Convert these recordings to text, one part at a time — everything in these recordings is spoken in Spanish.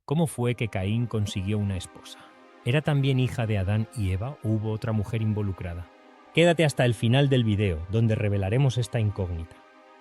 ¿Cómo fue que Caín consiguió una esposa? ¿Era también hija de Adán y Eva o hubo otra mujer involucrada? Quédate hasta el final del video, donde revelaremos esta incógnita.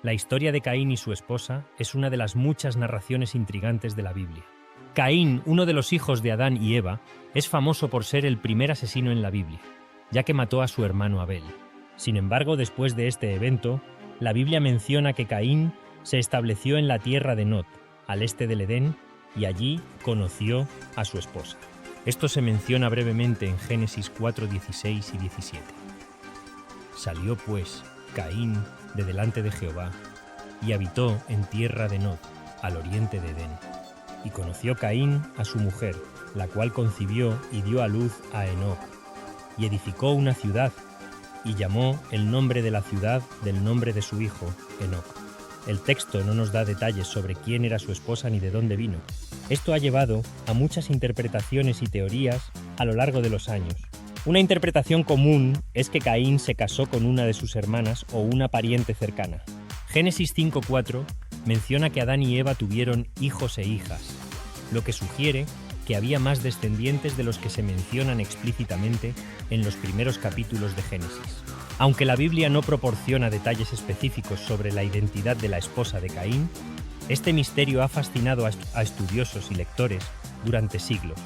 La historia de Caín y su esposa es una de las muchas narraciones intrigantes de la Biblia. Caín, uno de los hijos de Adán y Eva, es famoso por ser el primer asesino en la Biblia, ya que mató a su hermano Abel. Sin embargo, después de este evento, la Biblia menciona que Caín se estableció en la tierra de Nod, al este del Edén, y allí conoció a su esposa. Esto se menciona brevemente en Génesis 4, 16 y 17. Salió pues Caín de delante de Jehová y habitó en tierra de Nod, al oriente de Edén. Y conoció Caín a su mujer, la cual concibió y dio a luz a Enoc, y edificó una ciudad, y llamó el nombre de la ciudad del nombre de su hijo, Enoc. El texto no nos da detalles sobre quién era su esposa ni de dónde vino. Esto ha llevado a muchas interpretaciones y teorías a lo largo de los años. Una interpretación común es que Caín se casó con una de sus hermanas o una pariente cercana. Génesis 5:4 menciona que Adán y Eva tuvieron hijos e hijas, lo que sugiere que había más descendientes de los que se mencionan explícitamente en los primeros capítulos de Génesis. Aunque la Biblia no proporciona detalles específicos sobre la identidad de la esposa de Caín, este misterio ha fascinado a estudiosos y lectores durante siglos.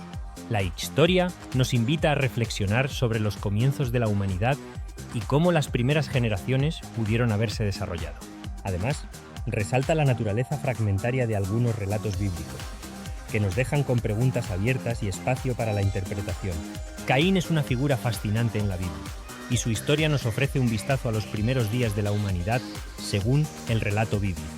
La historia nos invita a reflexionar sobre los comienzos de la humanidad y cómo las primeras generaciones pudieron haberse desarrollado. Además, resalta la naturaleza fragmentaria de algunos relatos bíblicos, que nos dejan con preguntas abiertas y espacio para la interpretación. Caín es una figura fascinante en la Biblia, y su historia nos ofrece un vistazo a los primeros días de la humanidad según el relato bíblico.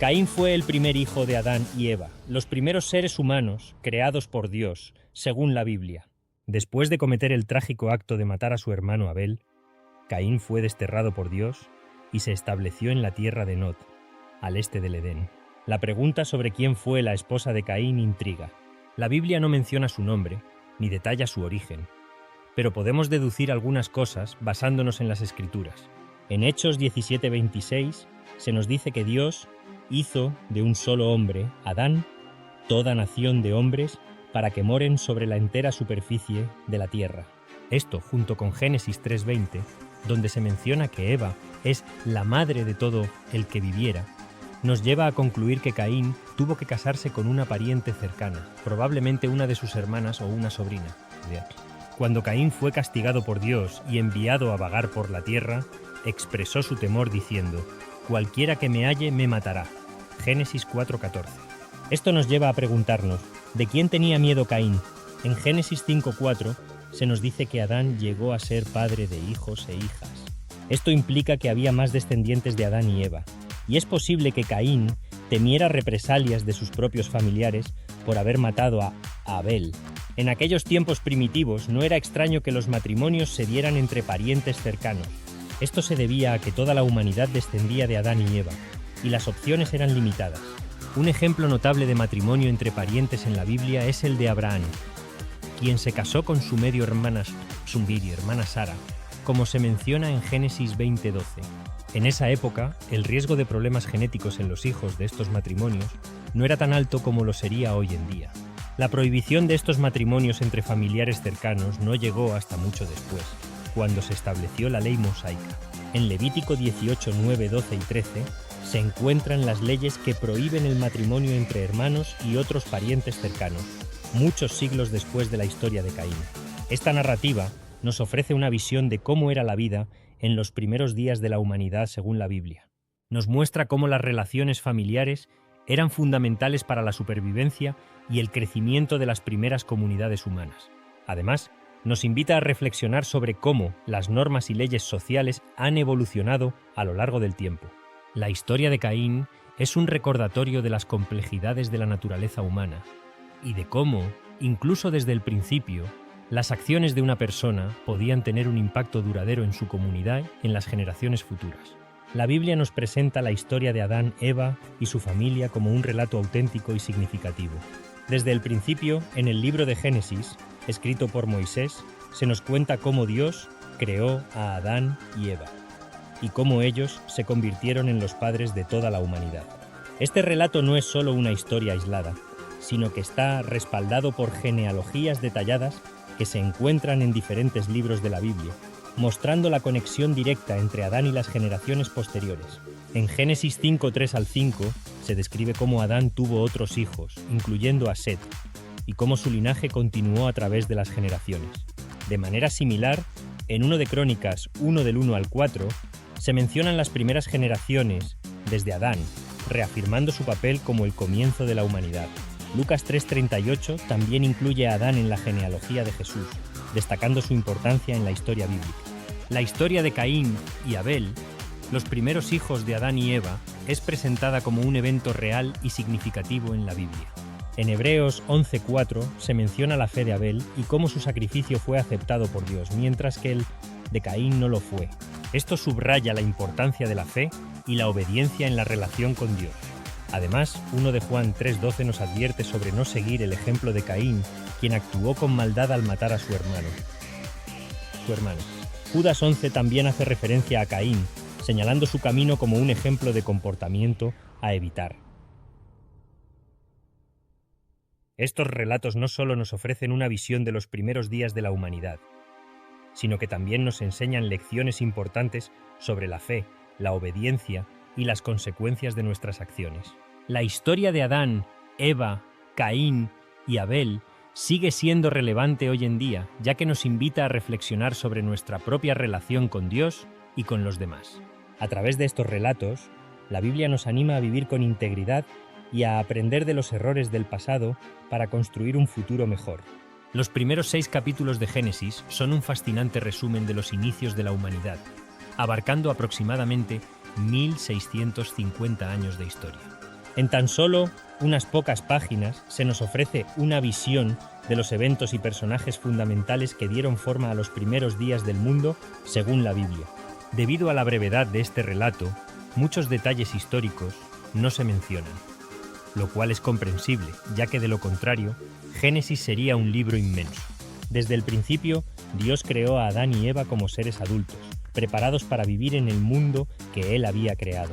Caín fue el primer hijo de Adán y Eva, los primeros seres humanos creados por Dios, según la Biblia. Después de cometer el trágico acto de matar a su hermano Abel, Caín fue desterrado por Dios y se estableció en la tierra de Nod, al este del Edén. La pregunta sobre quién fue la esposa de Caín intriga. La Biblia no menciona su nombre, ni detalla su origen, pero podemos deducir algunas cosas basándonos en las Escrituras. En Hechos 17:26 se nos dice que Dios hizo de un solo hombre, Adán, toda nación de hombres para que moren sobre la entera superficie de la tierra. Esto, junto con Génesis 3:20, donde se menciona que Eva es la madre de todo el que viviera, nos lleva a concluir que Caín tuvo que casarse con una pariente cercana, probablemente una de sus hermanas o una sobrina. Cuando Caín fue castigado por Dios y enviado a vagar por la tierra, expresó su temor diciendo: «Cualquiera que me halle me matará». Génesis 4:14. Esto nos lleva a preguntarnos, ¿de quién tenía miedo Caín? En Génesis 5:4 se nos dice que Adán llegó a ser padre de hijos e hijas. Esto implica que había más descendientes de Adán y Eva, y es posible que Caín temiera represalias de sus propios familiares por haber matado a Abel. En aquellos tiempos primitivos no era extraño que los matrimonios se dieran entre parientes cercanos. Esto se debía a que toda la humanidad descendía de Adán y Eva, y las opciones eran limitadas. Un ejemplo notable de matrimonio entre parientes en la Biblia es el de Abraham, quien se casó con su medio hermana Sara, como se menciona en Génesis 20:12. En esa época, el riesgo de problemas genéticos en los hijos de estos matrimonios no era tan alto como lo sería hoy en día. La prohibición de estos matrimonios entre familiares cercanos no llegó hasta mucho después, cuando se estableció la ley mosaica. En Levítico 18, 9, 12 y 13 se encuentran las leyes que prohíben el matrimonio entre hermanos y otros parientes cercanos, muchos siglos después de la historia de Caín. Esta narrativa nos ofrece una visión de cómo era la vida en los primeros días de la humanidad según la Biblia. Nos muestra cómo las relaciones familiares eran fundamentales para la supervivencia y el crecimiento de las primeras comunidades humanas. Además, nos invita a reflexionar sobre cómo las normas y leyes sociales han evolucionado a lo largo del tiempo. La historia de Caín es un recordatorio de las complejidades de la naturaleza humana y de cómo, incluso desde el principio, las acciones de una persona podían tener un impacto duradero en su comunidad y en las generaciones futuras. La Biblia nos presenta la historia de Adán, Eva y su familia como un relato auténtico y significativo. Desde el principio, en el libro de Génesis, escrito por Moisés, se nos cuenta cómo Dios creó a Adán y Eva, y cómo ellos se convirtieron en los padres de toda la humanidad. Este relato no es solo una historia aislada, sino que está respaldado por genealogías detalladas que se encuentran en diferentes libros de la Biblia, mostrando la conexión directa entre Adán y las generaciones posteriores. En Génesis 5:3 al 5 se describe cómo Adán tuvo otros hijos, incluyendo a Set, y cómo su linaje continuó a través de las generaciones. De manera similar, en 1 de Crónicas 1 del 1 al 4, se mencionan las primeras generaciones desde Adán, reafirmando su papel como el comienzo de la humanidad. Lucas 3:38 también incluye a Adán en la genealogía de Jesús, destacando su importancia en la historia bíblica. La historia de Caín y Abel, los primeros hijos de Adán y Eva, es presentada como un evento real y significativo en la Biblia. En Hebreos 11:4 se menciona la fe de Abel y cómo su sacrificio fue aceptado por Dios, mientras que el de Caín no lo fue. Esto subraya la importancia de la fe y la obediencia en la relación con Dios. Además, 1 de Juan 3:12 nos advierte sobre no seguir el ejemplo de Caín, quien actuó con maldad al matar a su hermano. Judas 11 también hace referencia a Caín, señalando su camino como un ejemplo de comportamiento a evitar. Estos relatos no solo nos ofrecen una visión de los primeros días de la humanidad, sino que también nos enseñan lecciones importantes sobre la fe, la obediencia y las consecuencias de nuestras acciones. La historia de Adán, Eva, Caín y Abel sigue siendo relevante hoy en día, ya que nos invita a reflexionar sobre nuestra propia relación con Dios y con los demás. A través de estos relatos, la Biblia nos anima a vivir con integridad y a aprender de los errores del pasado para construir un futuro mejor. Los primeros 6 capítulos de Génesis son un fascinante resumen de los inicios de la humanidad, abarcando aproximadamente 1650 años de historia. En tan solo unas pocas páginas se nos ofrece una visión de los eventos y personajes fundamentales que dieron forma a los primeros días del mundo según la Biblia. Debido a la brevedad de este relato, muchos detalles históricos no se mencionan, lo cual es comprensible, ya que de lo contrario, Génesis sería un libro inmenso. Desde el principio, Dios creó a Adán y Eva como seres adultos, preparados para vivir en el mundo que Él había creado.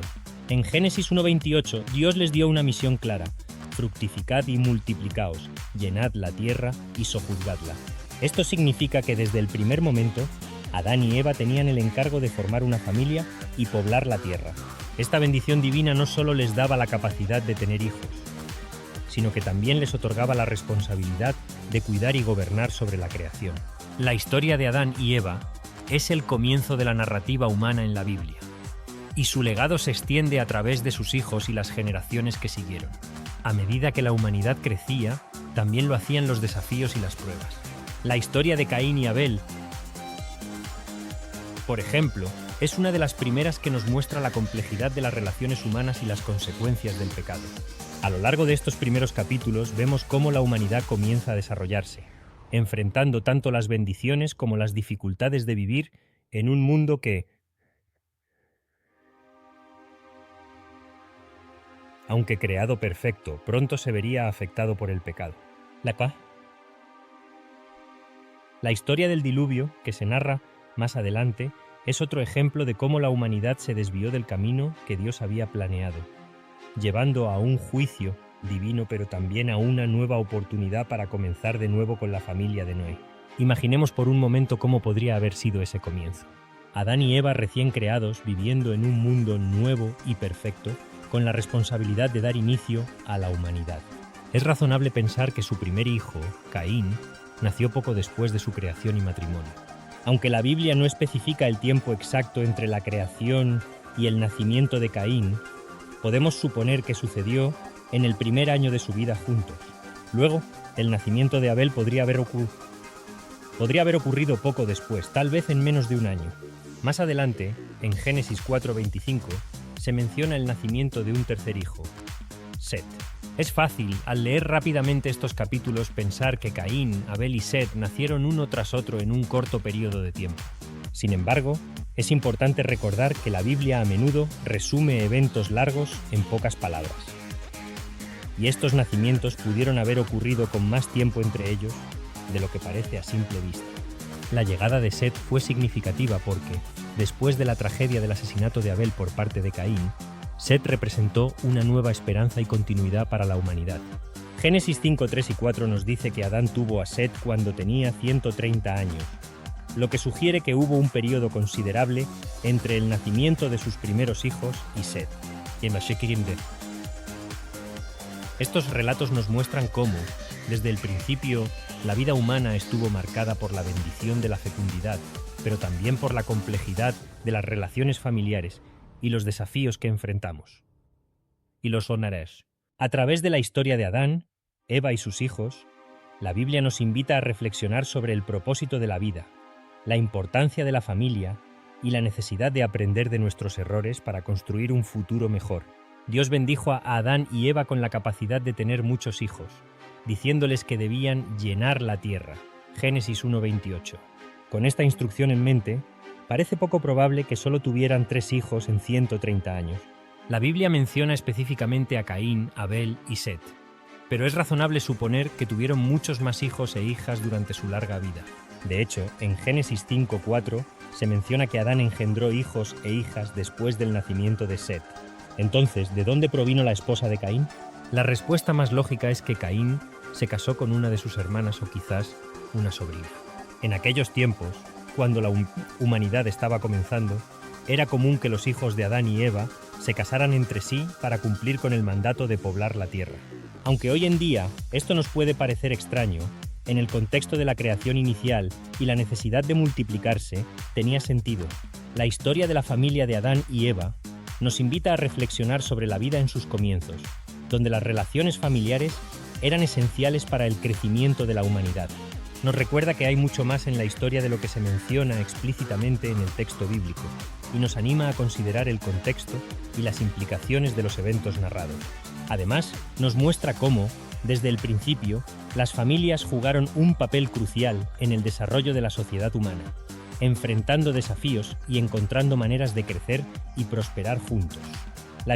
En Génesis 1:28, Dios les dio una misión clara: fructificad y multiplicaos, llenad la tierra y sojuzgadla. Esto significa que desde el primer momento, Adán y Eva tenían el encargo de formar una familia y poblar la tierra. Esta bendición divina no solo les daba la capacidad de tener hijos, sino que también les otorgaba la responsabilidad de cuidar y gobernar sobre la creación. La historia de Adán y Eva es el comienzo de la narrativa humana en la Biblia, y su legado se extiende a través de sus hijos y las generaciones que siguieron. A medida que la humanidad crecía, también lo hacían los desafíos y las pruebas. La historia de Caín y Abel, por ejemplo, es una de las primeras que nos muestra la complejidad de las relaciones humanas y las consecuencias del pecado. A lo largo de estos primeros capítulos vemos cómo la humanidad comienza a desarrollarse, enfrentando tanto las bendiciones como las dificultades de vivir en un mundo que, aunque creado perfecto, pronto se vería afectado por el pecado. La historia del diluvio, que se narra más adelante, es otro ejemplo de cómo la humanidad se desvió del camino que Dios había planeado, llevando a un juicio divino, pero también a una nueva oportunidad para comenzar de nuevo con la familia de Noé. Imaginemos por un momento cómo podría haber sido ese comienzo. Adán y Eva recién creados, viviendo en un mundo nuevo y perfecto, con la responsabilidad de dar inicio a la humanidad. Es razonable pensar que su primer hijo, Caín, nació poco después de su creación y matrimonio. Aunque la Biblia no especifica el tiempo exacto entre la creación y el nacimiento de Caín, podemos suponer que sucedió en el primer año de su vida juntos. Luego, el nacimiento de Abel podría haber ocurrido poco después, tal vez en menos de un año. Más adelante, en Génesis 4:25, se menciona el nacimiento de un tercer hijo, Set. Es fácil, al leer rápidamente estos capítulos, pensar que Caín, Abel y Set nacieron uno tras otro en un corto periodo de tiempo. Sin embargo, es importante recordar que la Biblia a menudo resume eventos largos en pocas palabras. Y estos nacimientos pudieron haber ocurrido con más tiempo entre ellos de lo que parece a simple vista. La llegada de Set fue significativa porque, después de la tragedia del asesinato de Abel por parte de Caín, Set representó una nueva esperanza y continuidad para la humanidad. Génesis 5, 3 y 4 nos dice que Adán tuvo a Set cuando tenía 130 años, lo que sugiere que hubo un periodo considerable entre el nacimiento de sus primeros hijos y Set. Estos relatos nos muestran cómo, desde el principio, la vida humana estuvo marcada por la bendición de la fecundidad, pero también por la complejidad de las relaciones familiares y los desafíos que enfrentamos. Y los honores. A través de la historia de Adán, Eva y sus hijos, la Biblia nos invita a reflexionar sobre el propósito de la vida, la importancia de la familia y la necesidad de aprender de nuestros errores para construir un futuro mejor. Dios bendijo a Adán y Eva con la capacidad de tener muchos hijos, diciéndoles que debían llenar la tierra. Génesis 1:28. Con esta instrucción en mente, parece poco probable que solo tuvieran 3 hijos en 130 años. La Biblia menciona específicamente a Caín, Abel y Set, pero es razonable suponer que tuvieron muchos más hijos e hijas durante su larga vida. De hecho, en Génesis 5:4 se menciona que Adán engendró hijos e hijas después del nacimiento de Set. Entonces, ¿de dónde provino la esposa de Caín? La respuesta más lógica es que Caín se casó con una de sus hermanas o quizás una sobrina. En aquellos tiempos, cuando la humanidad estaba comenzando, era común que los hijos de Adán y Eva se casaran entre sí para cumplir con el mandato de poblar la tierra. Aunque hoy en día esto nos puede parecer extraño, en el contexto de la creación inicial y la necesidad de multiplicarse, tenía sentido. La historia de la familia de Adán y Eva nos invita a reflexionar sobre la vida en sus comienzos, donde las relaciones familiares eran esenciales para el crecimiento de la humanidad. Nos recuerda que hay mucho más en la historia de lo que se menciona explícitamente en el texto bíblico, y nos anima a considerar el contexto y las implicaciones de los eventos narrados. Además, nos muestra cómo, desde el principio, las familias jugaron un papel crucial en el desarrollo de la sociedad humana, enfrentando desafíos y encontrando maneras de crecer y prosperar juntos. La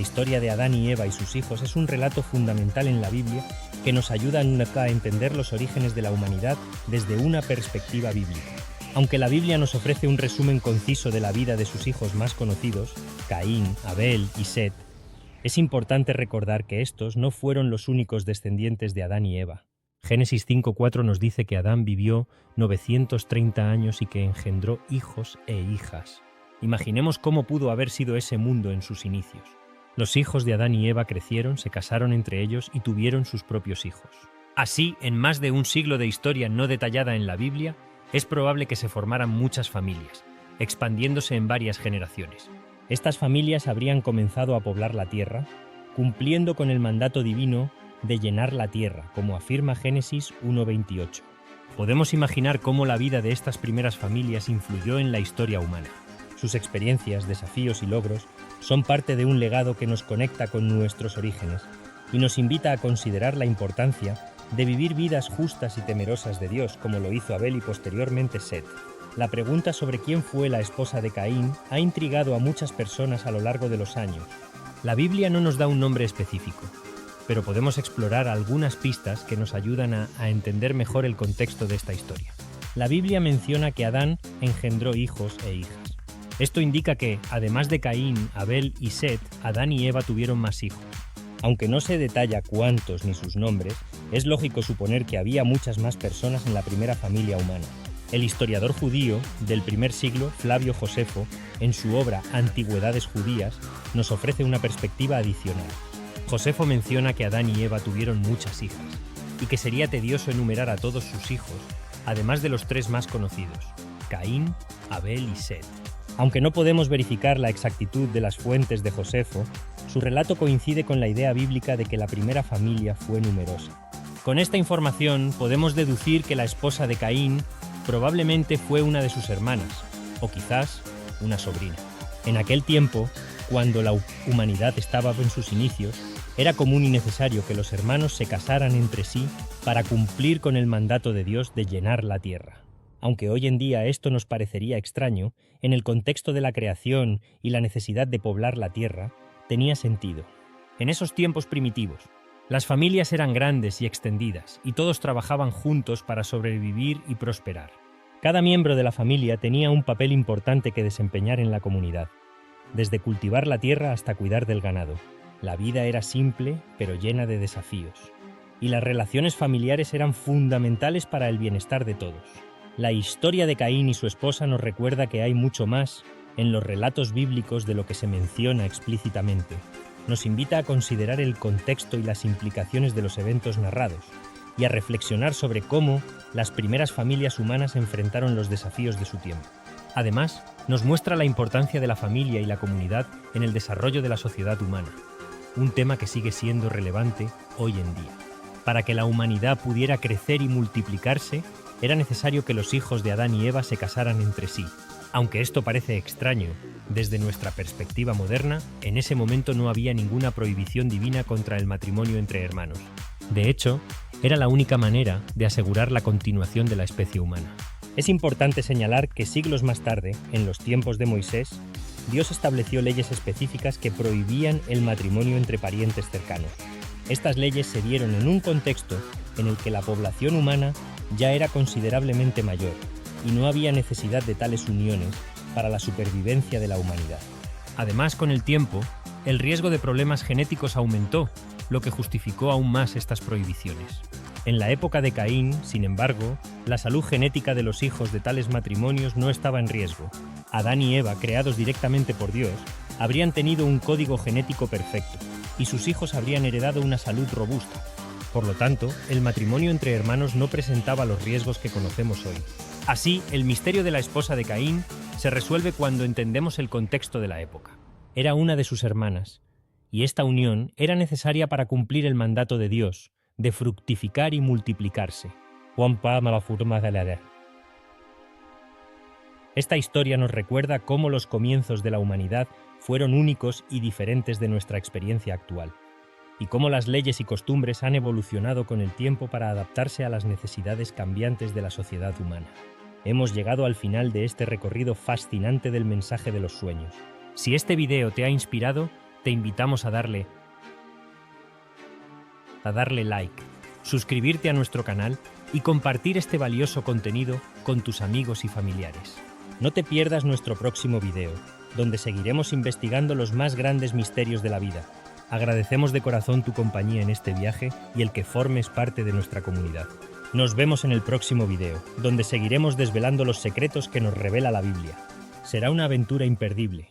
historia de Adán y Eva y sus hijos es un relato fundamental en la Biblia que nos ayuda a entender los orígenes de la humanidad desde una perspectiva bíblica. Aunque la Biblia nos ofrece un resumen conciso de la vida de sus hijos más conocidos, Caín, Abel y Set, es importante recordar que estos no fueron los únicos descendientes de Adán y Eva. Génesis 5:4 nos dice que Adán vivió 930 años y que engendró hijos e hijas. Imaginemos cómo pudo haber sido ese mundo en sus inicios. Los hijos de Adán y Eva crecieron, se casaron entre ellos y tuvieron sus propios hijos. Así, en más de un siglo de historia no detallada en la Biblia, es probable que se formaran muchas familias, expandiéndose en varias generaciones. Estas familias habrían comenzado a poblar la tierra, cumpliendo con el mandato divino de llenar la tierra, como afirma Génesis 1:28. Podemos imaginar cómo la vida de estas primeras familias influyó en la historia humana. Sus experiencias, desafíos y logros son parte de un legado que nos conecta con nuestros orígenes y nos invita a considerar la importancia de vivir vidas justas y temerosas de Dios, como lo hizo Abel y posteriormente Set. La pregunta sobre quién fue la esposa de Caín ha intrigado a muchas personas a lo largo de los años. La Biblia no nos da un nombre específico, pero podemos explorar algunas pistas que nos ayudan a entender mejor el contexto de esta historia. La Biblia menciona que Adán engendró hijos e hijas. Esto indica que, además de Caín, Abel y Set, Adán y Eva tuvieron más hijos. Aunque no se detalla cuántos ni sus nombres, es lógico suponer que había muchas más personas en la primera familia humana. El historiador judío del primer siglo, Flavio Josefo, en su obra Antigüedades Judías, nos ofrece una perspectiva adicional. Josefo menciona que Adán y Eva tuvieron muchas hijas, y que sería tedioso enumerar a todos sus hijos, además de los 3 más conocidos, Caín, Abel y Set. Aunque no podemos verificar la exactitud de las fuentes de Josefo, su relato coincide con la idea bíblica de que la primera familia fue numerosa. Con esta información podemos deducir que la esposa de Caín probablemente fue una de sus hermanas, o quizás una sobrina. En aquel tiempo, cuando la humanidad estaba en sus inicios, era común y necesario que los hermanos se casaran entre sí para cumplir con el mandato de Dios de llenar la tierra. Aunque hoy en día esto nos parecería extraño, en el contexto de la creación y la necesidad de poblar la tierra, tenía sentido. En esos tiempos primitivos, las familias eran grandes y extendidas, y todos trabajaban juntos para sobrevivir y prosperar. Cada miembro de la familia tenía un papel importante que desempeñar en la comunidad, desde cultivar la tierra hasta cuidar del ganado. La vida era simple, pero llena de desafíos. Y las relaciones familiares eran fundamentales para el bienestar de todos. La historia de Caín y su esposa nos recuerda que hay mucho más en los relatos bíblicos de lo que se menciona explícitamente. Nos invita a considerar el contexto y las implicaciones de los eventos narrados, y a reflexionar sobre cómo las primeras familias humanas enfrentaron los desafíos de su tiempo. Además, nos muestra la importancia de la familia y la comunidad en el desarrollo de la sociedad humana, un tema que sigue siendo relevante hoy en día. Para que la humanidad pudiera crecer y multiplicarse, era necesario que los hijos de Adán y Eva se casaran entre sí. Aunque esto parece extraño, desde nuestra perspectiva moderna, en ese momento no había ninguna prohibición divina contra el matrimonio entre hermanos. De hecho, era la única manera de asegurar la continuación de la especie humana. Es importante señalar que siglos más tarde, en los tiempos de Moisés, Dios estableció leyes específicas que prohibían el matrimonio entre parientes cercanos. Estas leyes se dieron en un contexto en el que la población humana ya era considerablemente mayor y no había necesidad de tales uniones para la supervivencia de la humanidad. Además, con el tiempo, el riesgo de problemas genéticos aumentó, lo que justificó aún más estas prohibiciones. En la época de Caín, sin embargo, la salud genética de los hijos de tales matrimonios no estaba en riesgo. Adán y Eva, creados directamente por Dios, habrían tenido un código genético perfecto, y sus hijos habrían heredado una salud robusta. Por lo tanto, el matrimonio entre hermanos no presentaba los riesgos que conocemos hoy. Así, el misterio de la esposa de Caín se resuelve cuando entendemos el contexto de la época. Era una de sus hermanas, y esta unión era necesaria para cumplir el mandato de Dios, de fructificar y multiplicarse. Esta historia nos recuerda cómo los comienzos de la humanidad fueron únicos y diferentes de nuestra experiencia actual, y cómo las leyes y costumbres han evolucionado con el tiempo para adaptarse a las necesidades cambiantes de la sociedad humana. Hemos llegado al final de este recorrido fascinante del mensaje de los sueños. Si este video te ha inspirado, te invitamos a darle like, suscribirte a nuestro canal y compartir este valioso contenido con tus amigos y familiares. No te pierdas nuestro próximo video, donde seguiremos investigando los más grandes misterios de la vida. Agradecemos de corazón tu compañía en este viaje y el que formes parte de nuestra comunidad. Nos vemos en el próximo video, donde seguiremos desvelando los secretos que nos revela la Biblia. Será una aventura imperdible,